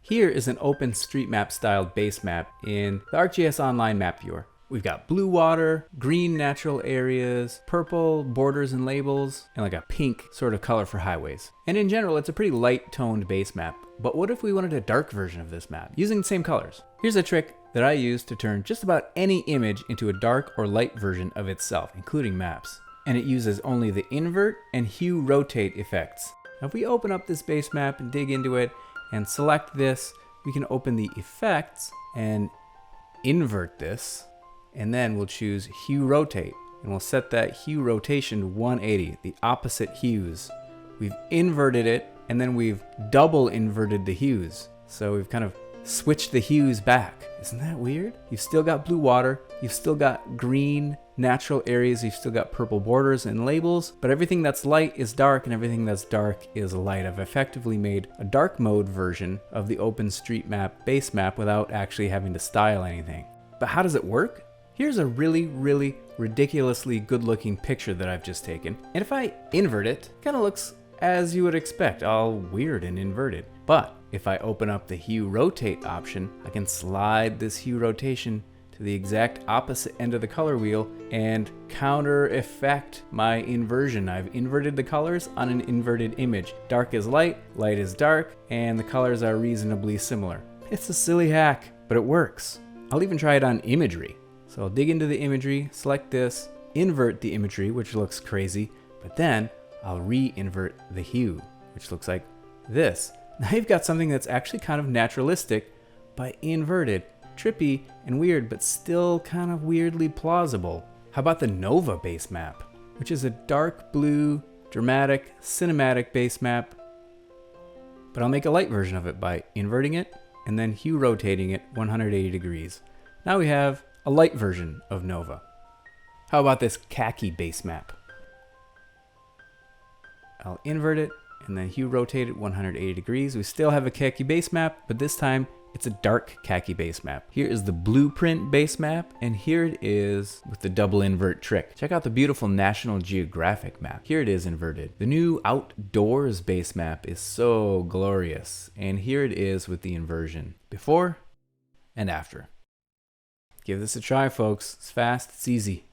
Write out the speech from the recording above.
Here is an OpenStreetMap styled base map in the ArcGIS Online map viewer. We've got blue water, green natural areas, purple borders and labels, and like a pink sort of color for highways. And in general, it's a pretty light toned base map. But what if we wanted a dark version of this map using the same colors? Here's a trick that I use to turn just about any image into a dark or light version of itself, including maps. And it uses only the invert and hue rotate effects. Now if we open up this base map and dig into it and select this, we can open the effects and invert this. And then we'll choose hue rotate, and we'll set that hue rotation to 180, the opposite hues. We've inverted it, and then we've double inverted the hues. So we've kind of switched the hues back. Isn't that weird? You've still got blue water, you've still got green natural areas, you've still got purple borders and labels, but everything that's light is dark and everything that's dark is light. I've effectively made a dark mode version of the OpenStreetMap base map without actually having to style anything. But how does it work? Here's a really ridiculously good looking picture that I've just taken. And if I invert it, it kind of looks as you would expect, all weird and inverted. But if I open up the hue rotate option, I can slide this hue rotation to the exact opposite end of the color wheel and counter effect my inversion. I've inverted the colors on an inverted image. Dark is light is dark, and the colors are reasonably similar. It's a silly hack, but it works. I'll even try it on imagery. So I'll dig into the imagery, select this, invert the imagery, which looks crazy, but then I'll re-invert the hue, which looks like this. Now you've got something that's actually kind of naturalistic, but inverted, trippy and weird, but still kind of weirdly plausible. How about the Nova base map, which is a dark blue, dramatic, cinematic base map, but I'll make a light version of it by inverting it and then hue rotating it 180 degrees. Now we have a light version of Nova. How about this khaki base map? I'll invert it and then hue rotate it 180 degrees. We still have a khaki base map, but this time it's a dark khaki base map. Here is the blueprint base map, and here it is with the double invert trick. Check out the beautiful National Geographic map. Here it is inverted. The new outdoors base map is so glorious, and here it is with the inversion. Before and after. Give this a try, folks. It's fast, it's easy.